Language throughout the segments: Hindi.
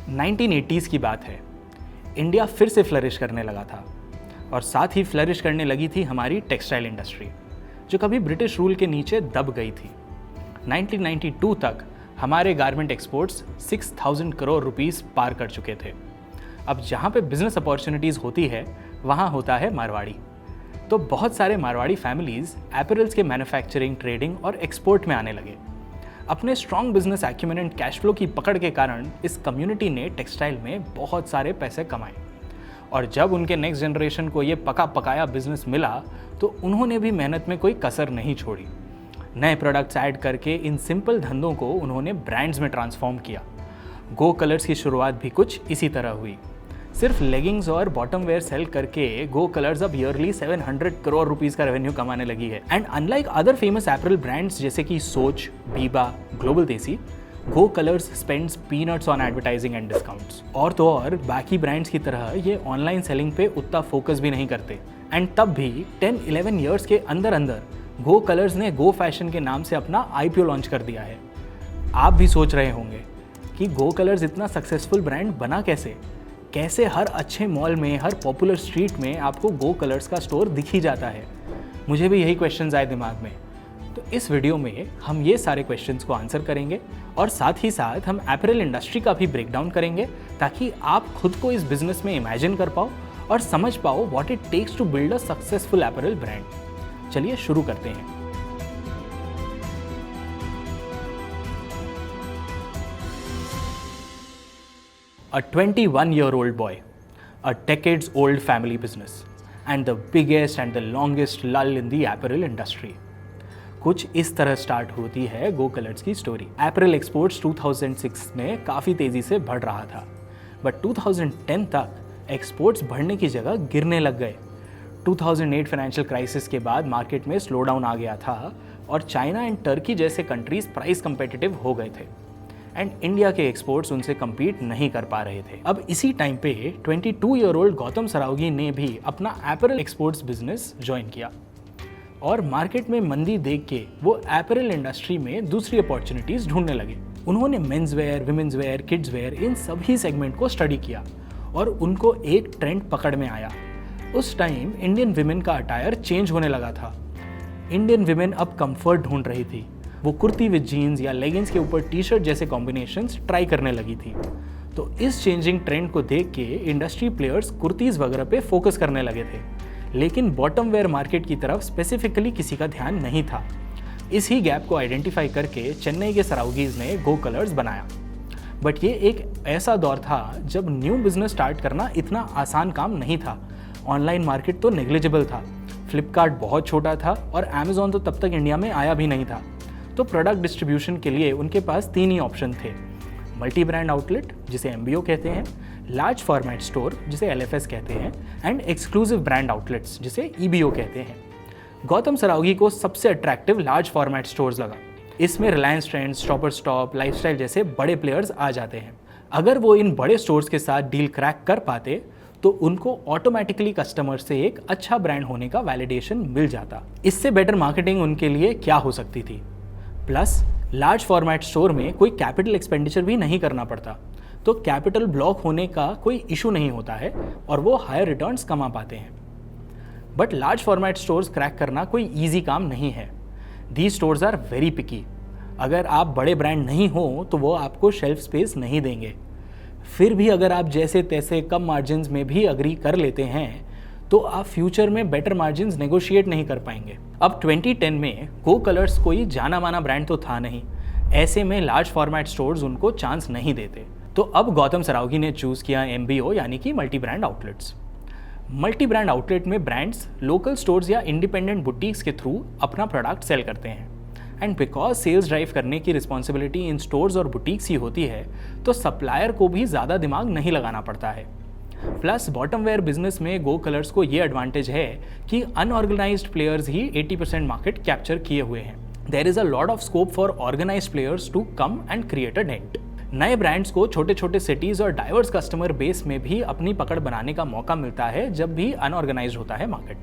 1980s की बात है। इंडिया फिर से फ्लरिश करने लगा था और साथ ही फ्लरिश करने लगी थी हमारी टेक्सटाइल इंडस्ट्री, जो कभी ब्रिटिश रूल के नीचे दब गई थी। 1992 तक हमारे गारमेंट एक्सपोर्ट्स 6000 करोड़ रुपीस पार कर चुके थे। अब जहाँ पे बिजनेस अपॉर्चुनिटीज़ होती है वहाँ होता है मारवाड़ी। तो बहुत सारे मारवाड़ी फैमिलीज़ एपरल्स के मैन्युफैक्चरिंग, ट्रेडिंग और एक्सपोर्ट में आने लगे। अपने strong business acumen and cash flow की पकड़ के कारण इस कम्युनिटी ने टेक्सटाइल में बहुत सारे पैसे कमाए और जब उनके नेक्स्ट जनरेशन को ये पका पकाया बिजनेस मिला तो उन्होंने भी मेहनत में कोई कसर नहीं छोड़ी। नए प्रोडक्ट्स ऐड करके इन सिंपल धंधों को उन्होंने ब्रांड्स में ट्रांसफॉर्म किया। गो कलर्स की शुरुआत भी कुछ इसी तरह हुई। सिर्फ लेगिंग्स और बॉटम वेयर सेल करके गो कलर्स अब ईयरली 700 करोड़ रुपीस का रेवेन्यू कमाने लगी है। And unlike other famous apparel brands जैसे कि Soch, Biba, Global Desi, Go Colors spends peanuts on advertising and discounts. और तो और बाकी ब्रांड्स की तरह ये ऑनलाइन सेलिंग पे उतना फोकस भी नहीं करते। एंड तब भी 10-11 ईयर्स के अंदर अंदर गो कलर्स ने गो फैशन के नाम से अपना IPO लॉन्च कर दिया है। आप भी सोच रहे होंगे कि गो कलर्स इतना सक्सेसफुल ब्रांड बना कैसे हर अच्छे मॉल में, हर पॉपुलर स्ट्रीट में आपको गो कलर्स का स्टोर दिख ही जाता है। मुझे भी यही क्वेश्चंस आए दिमाग में। तो इस वीडियो में हम ये सारे क्वेश्चंस को आंसर करेंगे और साथ ही साथ हम एपरल इंडस्ट्री का भी ब्रेकडाउन करेंगे ताकि आप खुद को इस बिजनेस में इमेजिन कर पाओ और समझ पाओ what it takes to build a successful apparel brand. चलिए शुरू करते हैं। A 21-year-old boy, a decades-old family business, and the biggest and the longest lull in the apparel industry. कुछ इस तरह स्टार्ट होती है गो कलर्स की स्टोरी। एपरल एक्सपोर्ट्स 2006 में काफ़ी तेज़ी से बढ़ रहा था, बट 2010 तक एक्सपोर्ट्स बढ़ने की जगह गिरने लग गए। 2008 फाइनेंशियल क्राइसिस के बाद मार्केट में स्लो डाउन आ गया था और चाइना एंड टर्की जैसे कंट्रीज प्राइस कंपेटिटिव हो गए थे एंड इंडिया के एक्सपोर्ट्स उनसे कम्पीट नहीं कर पा रहे थे। अब इसी टाइम पे 22-year-old गौतम सरावगी ने भी अपना एपरल एक्सपोर्ट्स बिजनेस ज्वाइन किया और मार्केट में मंदी देख के वो एपरल इंडस्ट्री में दूसरी अपॉर्चुनिटीज ढूंढने लगे। उन्होंने men's wear, women's wear, kids wear इन सभी सेगमेंट को स्टडी किया और उनको एक ट्रेंड पकड़ में आया। उस टाइम इंडियन विमेन का अटायर चेंज होने लगा था। इंडियन विमेन अब कंफर्ट ढूंढ रही थी। वो कुर्ती विद जीन्स या लेगिंग्स के ऊपर टी-शर्ट जैसे कॉम्बिनेशंस ट्राई करने लगी थी। तो इस चेंजिंग ट्रेंड को देख के इंडस्ट्री प्लेयर्स कुर्तीज़ वगैरह पे फोकस करने लगे थे, लेकिन बॉटम वेयर मार्केट की तरफ स्पेसिफिकली किसी का ध्यान नहीं था। इसी गैप को आइडेंटिफाई करके चेन्नई के सरावगीज ने गो कलर्स बनाया। बट ये एक ऐसा दौर था जब न्यू बिजनेस स्टार्ट करना इतना आसान काम नहीं था। ऑनलाइन मार्केट तो नेग्लिजिबल था, फ्लिपकार्ट बहुत छोटा था और अमेजॉन तो तब तक इंडिया में आया भी नहीं था। तो प्रोडक्ट डिस्ट्रीब्यूशन के लिए उनके पास 3 ही ऑप्शन थे: मल्टी ब्रांड आउटलेट जिसे MBO कहते हैं, लार्ज फॉर्मेट स्टोर जिसे LFS कहते हैं एंड एक्सक्लूसिव ब्रांड आउटलेट्स जिसे EBO कहते हैं। गौतम सरावगी को सबसे अट्रैक्टिव लार्ज फॉर्मेट स्टोर्स लगा। इसमें Reliance trends, shopper stop, lifestyle जैसे बड़े प्लेयर्स आ जाते हैं। अगर वो इन बड़े स्टोर्स के साथ डील क्रैक कर पाते तो उनको ऑटोमेटिकली कस्टमर से एक अच्छा ब्रांड होने का वैलिडेशन मिल जाता। इससे बेटर मार्केटिंग उनके लिए क्या हो सकती थी। प्लस लार्ज फॉर्मेट स्टोर में कोई कैपिटल एक्सपेंडिचर भी नहीं करना पड़ता, तो कैपिटल ब्लॉक होने का कोई इशू नहीं होता है और वो हायर रिटर्न्स कमा पाते हैं। But large format stores crack करना कोई इजी काम नहीं है। These stores are very picky. अगर आप बड़े ब्रांड नहीं हो तो वो आपको शेल्फ स्पेस नहीं देंगे। फिर भी अगर आप जैसे तैसे कम मार्जिन्स में भी अग्री कर लेते हैं तो आप फ्यूचर में बेटर मार्जिन्स नेगोशिएट नहीं कर पाएंगे। अब 2010 में गो कलर्स कोई जाना माना ब्रांड तो था नहीं, ऐसे में लार्ज फॉर्मेट स्टोर्स उनको चांस नहीं देते। तो अब गौतम सरावगी ने चूज़ किया MBO यानी कि multi brand outlets. Multi brand outlet में ब्रांड्स लोकल स्टोर्स या इंडिपेंडेंट बुटीक्स के थ्रू अपना प्रोडक्ट सेल करते हैं एंड बिकॉज सेल्स ड्राइव करने की रिस्पॉन्सिबिलिटी इन स्टोर्स और बुटीक्स ही होती है तो सप्लायर को भी ज़्यादा दिमाग नहीं लगाना पड़ता है। प्लस बॉटम वेयर बिजनेस में गो कलर्स को ये एडवांटेज है कि अनऑर्गेनाइज्ड प्लेयर्स ही 80% मार्केट कैप्चर किए हुए हैं। There is a lot of scope for organised players to come and create a dent. नए ब्रांड्स को छोटे छोटे सिटीज और डाइवर्स कस्टमर बेस में भी अपनी पकड़ बनाने का मौका मिलता है जब भी अनऑर्गेनाइज्ड होता है मार्केट।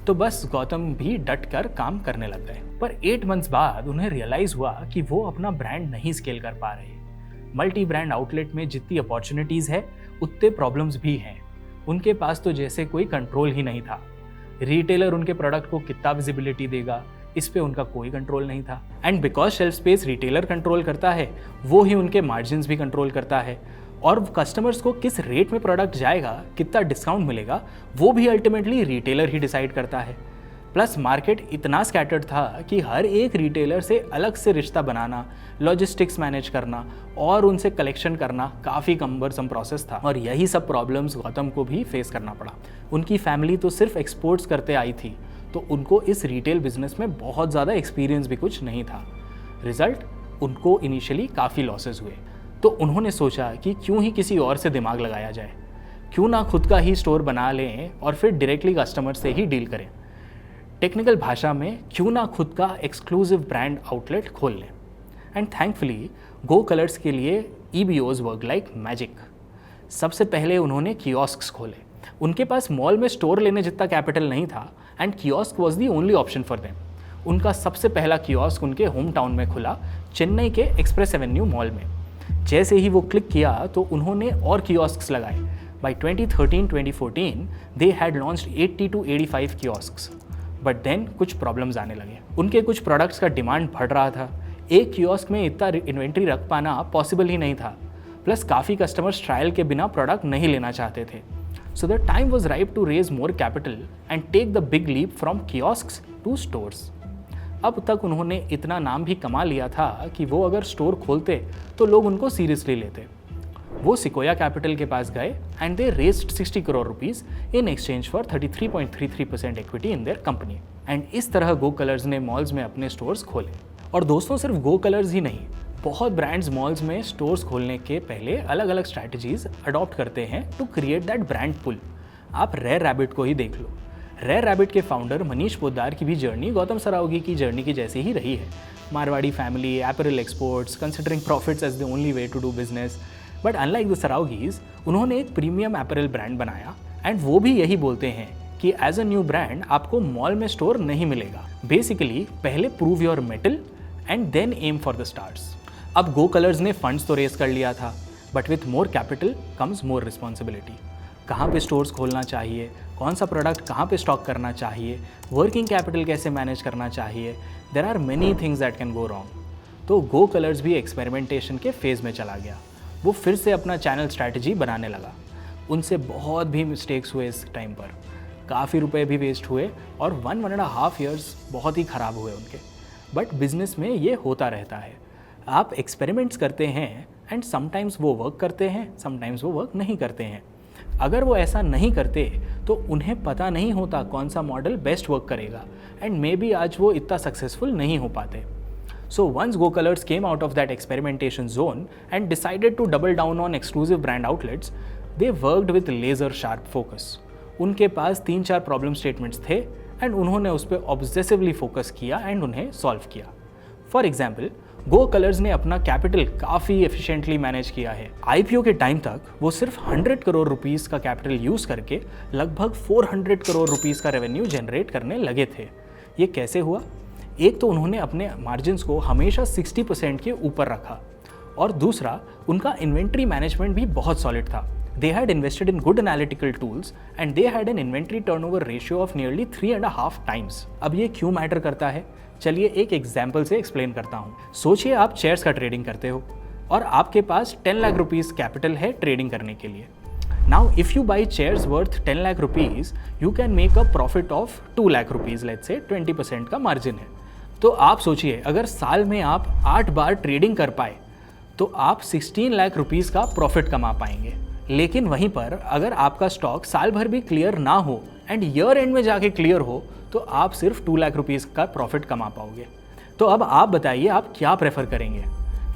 तो बस गौतम भी डट कर काम करने लग गए। पर 8 मंथ्स बाद उन्हें रियलाइज हुआ कि वो अपना ब्रांड नहीं स्केल कर पा रहे। मल्टी ब्रांड आउटलेट में जितनी अपॉर्चुनिटीज़ है उतने प्रॉब्लम्स भी हैं। उनके पास तो जैसे कोई कंट्रोल ही नहीं था। रिटेलर उनके प्रोडक्ट को कितना विजिबिलिटी देगा, इस पे उनका कोई कंट्रोल नहीं था। And because shelf space retailer control करता है, वो ही उनके मार्जिन्स भी कंट्रोल करता है, और कस्टमर्स को किस रेट में प्रोडक्ट जाएगा, कितना डिस्काउंट मिलेगा, वो भी अल्टीमेटली रिटेलर ही डिसाइड करता है। प्लस मार्केट इतना स्कैटर्ड था कि हर एक रिटेलर से अलग से रिश्ता बनाना, लॉजिस्टिक्स मैनेज करना और उनसे कलेक्शन करना काफ़ी कम्बरसम प्रोसेस था। और यही सब प्रॉब्लम्स गौतम को भी फेस करना पड़ा। उनकी फैमिली तो सिर्फ एक्सपोर्ट्स करते आई थी, तो उनको इस रिटेल बिजनेस में बहुत ज़्यादा एक्सपीरियंस भी कुछ नहीं था। रिजल्ट, उनको इनिशियली काफ़ी लॉसेस हुए। तो उन्होंने सोचा कि क्यों ही किसी और से दिमाग लगाया जाए, क्यों ना खुद का ही स्टोर बना लें और फिर डायरेक्टली कस्टमर से ही डील करें। टेक्निकल भाषा में क्यों ना खुद का एक्सक्लूसिव ब्रांड आउटलेट खोल लें। एंड थैंकफुली गो कलर्स के लिए EBOs वर्क लाइक मैजिक। सबसे पहले उन्होंने कियोस्क्स खोले। उनके पास मॉल में स्टोर लेने जितना कैपिटल नहीं था and kiosk was the only option for them. उनका सबसे पहला कियोस्क उनके होम टाउन में खुला, चेन्नई के एक्सप्रेस एवेन्यू मॉल में। जैसे ही वो क्लिक किया तो उन्होंने और कियोस्क्स लगाए। By 2013-2014 they had launched 80 to 85 kiosks. But then कुछ प्रॉब्लम्स आने लगे। उनके कुछ प्रोडक्ट्स का डिमांड बढ़ रहा था। एक कियोस्क में इतना इन्वेंट्री रख पाना पॉसिबल ही नहीं था। प्लस काफ़ी कस्टमर्स ट्रायल के बिना प्रोडक्ट नहीं लेना चाहते थे। So the time was ripe to raise more capital and take the big leap from kiosks to stores. अब तक उन्होंने इतना नाम भी कमा लिया था कि वो अगर स्टोर खोलते तो लोग उनको सीरियसली लेते। वो सिकोया कैपिटल के पास गए and they raised 60 crore rupees in exchange for 33.33% equity in their company. And इस तरह गो कलर्स ने मॉल्स में अपने स्टोर्स खोले। और दोस्तों, सिर्फ गो कलर्स ही नहीं, बहुत ब्रांड्स मॉल्स में स्टोर्स खोलने के पहले अलग अलग स्ट्रैटेजीज अडॉप्ट करते हैं टू क्रिएट दैट ब्रांड पुल। आप रेयर रैबिट को ही देख लो। रेयर रैबिट के फाउंडर मनीष पोद्दार की भी जर्नी गौतम सरावगी की जर्नी की जैसी ही रही है। Marwari family, apparel exports, considering profits as the only way to do business. But unlike the Saraogis, उन्होंने एक प्रीमियम एपरल ब्रांड बनाया एंड वो भी यही बोलते हैं कि एज अ न्यू ब्रांड आपको मॉल में स्टोर नहीं मिलेगा। बेसिकली पहले prove your metal and then aim for the stars. अब गो कलर्स ने फंड्स तो रेस कर लिया था, but with more capital comes more responsibility. कहाँ पे स्टोर्स खोलना चाहिए, कौन सा प्रोडक्ट कहाँ पे स्टॉक करना चाहिए, वर्किंग कैपिटल कैसे मैनेज करना चाहिए, there are many things that can go wrong. तो गो कलर्स भी एक्सपेरिमेंटेशन के फेज़ में चला गया। वो फिर से अपना चैनल स्ट्रैटेजी बनाने लगा। उनसे बहुत भी मिस्टेक्स हुए इस टाइम पर, काफ़ी रुपए भी वेस्ट हुए और 1.5 ईयर्स बहुत ही ख़राब हुए उनके। बट बिजनेस में ये होता रहता है, आप एक्सपेरिमेंट्स करते हैं एंड समटाइम्स वो वर्क करते हैं, समटाइम्स वो वर्क नहीं करते हैं। अगर वो ऐसा नहीं करते तो उन्हें पता नहीं होता कौन सा मॉडल बेस्ट वर्क करेगा एंड मे बी आज वो इतना सक्सेसफुल नहीं हो पाते। So once Go Colors came out of that experimentation zone and decided to double down on exclusive brand outlets, they worked with laser sharp focus. उनके पास 3-4 प्रॉब्लम स्टेटमेंट्स थे एंड उन्होंने उस पर ऑब्सेसिवली फोकस किया एंड उन्हें सॉल्व किया। फॉर एग्जाम्पल, गो कलर्स ने अपना कैपिटल काफ़ी एफिशिएंटली मैनेज किया है। IPO के टाइम तक वो सिर्फ 100 करोड़ रुपीस का कैपिटल यूज़ करके लगभग 400 करोड़ रुपीस का रेवेन्यू जनरेट करने लगे थे। ये कैसे हुआ? एक तो उन्होंने अपने मार्जिन्स को हमेशा 60% के ऊपर रखा और दूसरा उनका इन्वेंट्री मैनेजमेंट भी बहुत सॉलिड था। They had invested in good analytical tools and they had an inventory turnover ratio of nearly 3.5 times. अब ये क्यों मैटर करता है, चलिए एक एग्जाम्पल से एक्सप्लेन करता हूँ। सोचिए आप शेयर्स का ट्रेडिंग करते हो और आपके पास 10 लाख रुपीज़ कैपिटल है ट्रेडिंग करने के लिए। Now, if you buy shares worth 10 lakh rupees, you can make a profit of 2 lakh rupees, let's say 20% का मार्जिन है। तो आप सोचिए, अगर साल में आप 8 बार ट्रेडिंग कर पाए तो आप 16 लाख रुपीज़ का प्रॉफिट कमा पाएंगे। लेकिन वहीं पर अगर आपका स्टॉक साल भर भी क्लियर ना हो एंड ईयर एंड में जाके क्लियर हो तो आप सिर्फ 2 लाख रुपीज़ का प्रॉफिट कमा पाओगे। तो अब आप बताइए आप क्या प्रेफर करेंगे?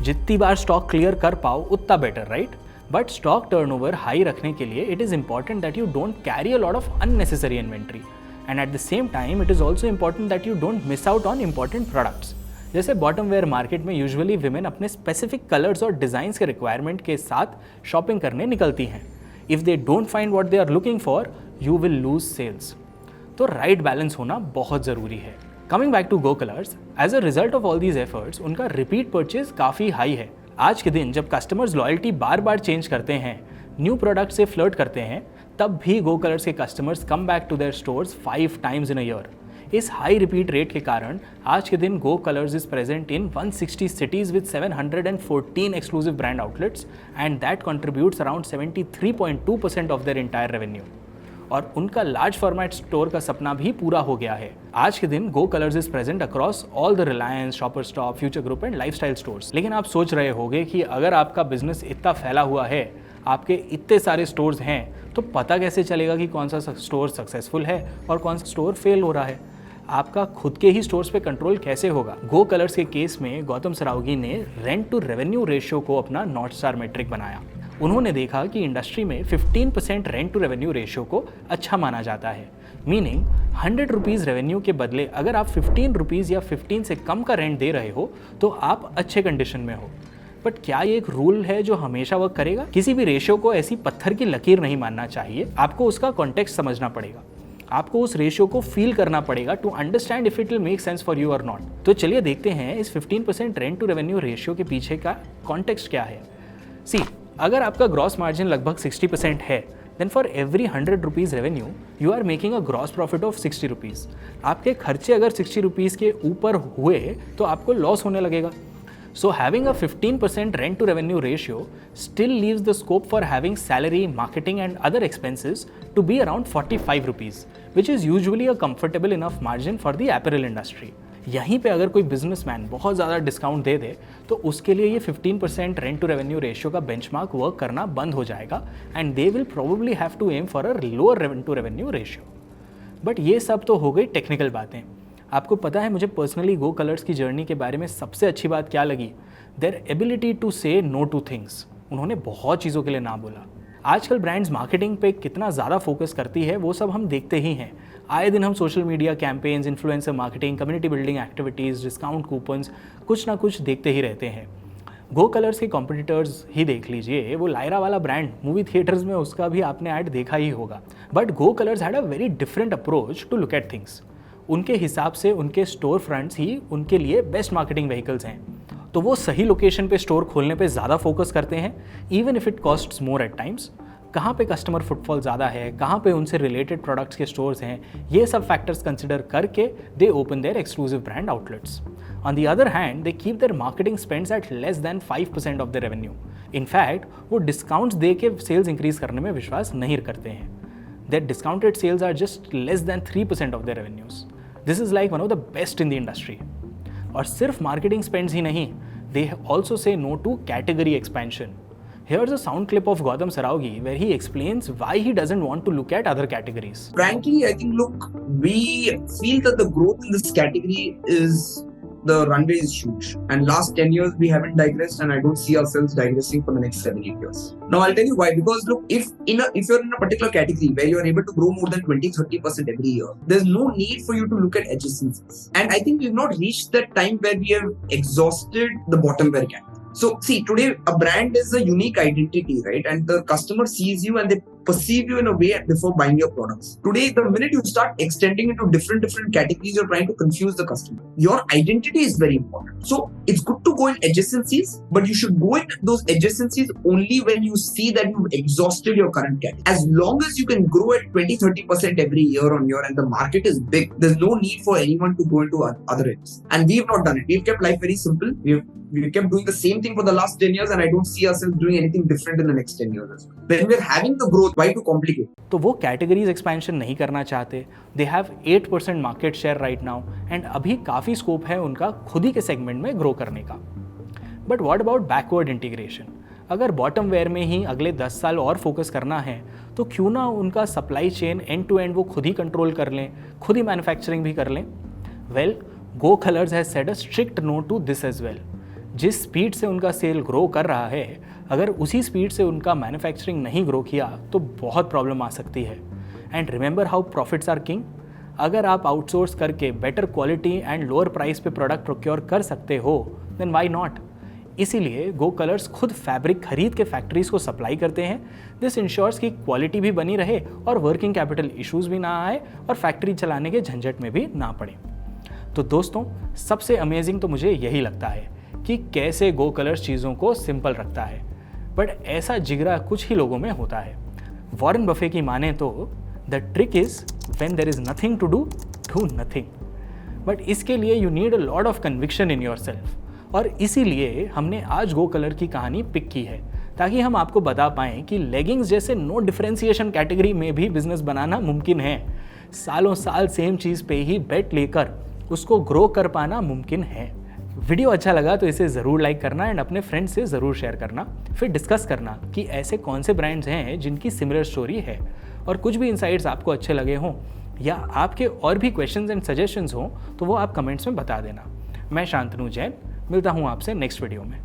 जितनी बार स्टॉक क्लियर कर पाओ उतना better, right? But stock turnover high रखने के लिए it is important that you don't carry a lot of unnecessary inventory and at the same time it is also important that you don't miss out on important products. जैसे बॉटम वेयर मार्केट में यूजुअली विमेन अपने स्पेसिफिक कलर्स और डिज़ाइंस के रिक्वायरमेंट के साथ शॉपिंग करने निकलती हैं। If they don't find what they are looking for, you will lose sales. तो राइट बैलेंस होना बहुत ज़रूरी है। Coming back to Go Colors, as a result of all these efforts उनका रिपीट परचेज काफ़ी हाई है। आज के दिन जब कस्टमर्स लॉयल्टी बार बार चेंज करते हैं, न्यू प्रोडक्ट से फ्लर्ट करते हैं, तब भी गो कलर्स के customers come back to their stores 5 times in a year। इस हाई रिपीट रेट के कारण आज के दिन Go Colors is present in 160 cities with 714 exclusive brand outlets and that contributes around 73.2% of their entire revenue. और उनका लार्ज फॉर्मेट स्टोर का सपना भी पूरा हो गया है। आज के दिन Go Colors is present across all the Reliance, Shopper Stop, Future Group and Lifestyle stores. लेकिन आप सोच रहे होंगे कि अगर आपका बिजनेस इतना फैला हुआ है, आपके इतने सारे स्टोर्स हैं, तो पता कैसे चलेगा कि कौन सा स्टोर सक्सेसफुल है और कौन सा स्टोर फेल हो रहा है? आपका खुद के ही स्टोर्स पे कंट्रोल कैसे होगा? गो कलर्स के केस में गौतम सरावगी ने रेंट टू रेवेन्यू रेशियो को अपना नॉर्थ स्टार मेट्रिक बनाया। उन्होंने देखा कि इंडस्ट्री में 15% रेंट टू रेवेन्यू रेशियो को अच्छा माना जाता है। मीनिंग 100 रुपीज़ रेवेन्यू के बदले अगर आप 15 रुपीज़ या 15 से कम का रेंट दे रहे हो तो आप अच्छे कंडीशन में हो। बट क्या ये एक रूल है जो हमेशा वर्क करेगा? किसी भी रेशियो को ऐसी पत्थर की लकीर नहीं मानना चाहिए। आपको उसका कॉन्टेक्स्ट समझना पड़ेगा, आपको उस रेशियो को फील करना पड़ेगा to understand if it will make sense for you और नॉट। तो चलिए देखते हैं इस 15% रेंट टू रेवेन्यू रेशियो के पीछे का कॉन्टेक्स्ट क्या है। सी, अगर आपका ग्रॉस मार्जिन लगभग 60% है, then for every 100 rupees revenue you are making a gross profit of 60 rupees. आपके खर्चे अगर 60 रुपीज़ के ऊपर हुए तो आपको लॉस होने लगेगा। So having a 15% rent to revenue ratio still leaves the scope for having salary, marketing and other expenses to be around 45 rupees, which is usually a comfortable enough margin for the apparel industry. यहीं पे अगर कोई बिजनेसमैन बहुत ज़्यादा डिस्काउंट दे दे तो उसके लिए ये 15% रेंट टू रेवेन्यू रेशियो का बेंचमार्क वर्क करना बंद हो जाएगा and they will probably have to aim for a lower rent to revenue ratio. But ये सब तो हो गई टेक्निकल बातें। आपको पता है मुझे पर्सनली गो कलर्स की जर्नी के बारे में सबसे अच्छी बात क्या लगी? देयर एबिलिटी टू से नो टू थिंग्स। उन्होंने बहुत चीज़ों के लिए ना बोला। आजकल ब्रांड्स मार्केटिंग पे कितना ज़्यादा फोकस करती है वो सब हम देखते ही हैं। आए दिन हम social media campaigns, influencer marketing, community building activities, discount coupons कुछ ना कुछ देखते ही रहते हैं। गो कलर्स के कॉम्पिटिटर्स ही देख लीजिए, वो लायरा वाला ब्रांड मूवी थिएटर्स में उसका भी आपने ऐड देखा ही होगा। But Go Colors had a very different approach to look at things. उनके हिसाब से उनके स्टोर फ्रंट्स ही उनके लिए बेस्ट मार्केटिंग व्हीकल्स हैं। तो वो सही लोकेशन पे स्टोर खोलने पे ज़्यादा फोकस करते हैं, even if it costs more at times. कहाँ पे कस्टमर फुटफॉल ज़्यादा है, कहाँ पे उनसे रिलेटेड प्रोडक्ट्स के स्टोर्स हैं, ये सब फैक्टर्स कंसिडर करके they open their exclusive brand outlets. On the other hand they keep their marketing spends at less than 5% of the revenue. In fact वो डिस्काउंट्स दे के सेल्स इंक्रीज करने में विश्वास नहीं करते हैं। Their discounted sales are just less than 3% of their revenues. This is like one of the best in the industry. और सिर्फ मार्केटिंग स्पेंड्स ही नहीं, they also say no to category expansion. Here's a sound clip of Gautam Saraogi where he explains why he doesn't want to look at other categories. Frankly, I think, look, we feel that the growth in this category is, the runway is huge. And last 10 years, we haven't digressed, and I don't see ourselves digressing for the next 7-8 years. Now, I'll tell you why. Because look, if you're in a particular category where you're able to grow more than 20-30% every year, there's no need for you to look at adjacencies. And I think we've not reached that time where we have exhausted the bottom wear category. So see, today a brand is a unique identity, right? And the customer sees you and they perceive you in a way before buying your products. Today, the minute you start extending into different categories, you're trying to confuse the customer. Your identity is very important. So it's good to go in adjacencies, but you should go in those adjacencies only when you see that you've exhausted your current category. As long as you can grow at 20-30% every year on year and the market is big, there's no need for anyone to go into other areas. And we've not done it. We've kept life very simple. We've kept doing the same thing for the last 10 years, and I don't see ourselves doing anything different in the next 10 years as well. When we're having the growth, why to complicate? तो वो कैटेगरीज एक्सपेंशन नहीं करना चाहते। They have 8% market share right now and अभी काफ़ी स्कोप है उनका खुद ही के सेगमेंट में ग्रो करने का। But what about backward integration? अगर बॉटम वेयर में ही अगले 10 साल और फोकस करना है तो क्यों ना उनका supply chain end to end वो खुद ही कंट्रोल कर लें, खुद ही मैन्युफैक्चरिंग भी कर लें। Well, Go Colors has said a strict no to this as well. जिस स्पीड से उनका सेल ग्रो कर रहा है, अगर उसी स्पीड से उनका मैन्युफैक्चरिंग नहीं ग्रो किया तो बहुत प्रॉब्लम आ सकती है। And remember how profits are king. अगर आप आउटसोर्स करके better quality and lower price पे प्रोडक्ट प्रोक्योर कर सकते हो, देन व्हाई नॉट। इसीलिए गो कलर्स खुद फैब्रिक खरीद के फैक्ट्रीज को सप्लाई करते हैं। दिस इंश्योर्स कि क्वालिटी भी बनी रहे और वर्किंग कैपिटल इश्यूज भी ना आए और फैक्ट्री चलाने के झंझट में भी ना पड़े। तो दोस्तों, सबसे अमेजिंग तो मुझे यही लगता है कि कैसे गो कलर्स चीज़ों को सिंपल रखता है, बट ऐसा जिगरा कुछ ही लोगों में होता है। वॉरेन बफे की माने तो the trick is when there is nothing to do nothing, but इसके लिए you need a lot of conviction in yourself. और इसीलिए हमने आज गो कलर की कहानी पिक की है, ताकि हम आपको बता पाएँ कि लेगिंग्स जैसे नो डिफरेंशिएशन कैटेगरी में भी बिजनेस बनाना मुमकिन है। सालों साल सेम चीज़ पे ही बेट लेकर उसको ग्रो कर पाना मुमकिन है। वीडियो अच्छा लगा तो इसे ज़रूर लाइक करना एंड अपने फ्रेंड्स से ज़रूर शेयर करना। फिर डिस्कस करना कि ऐसे कौन से ब्रांड्स हैं जिनकी सिमिलर स्टोरी है, और कुछ भी इनसाइट्स आपको अच्छे लगे हों या आपके और भी क्वेश्चंस एंड सजेशंस हों तो वो आप कमेंट्स में बता देना। मैं शांतनु जैन मिलता हूँ आपसे नेक्स्ट वीडियो में।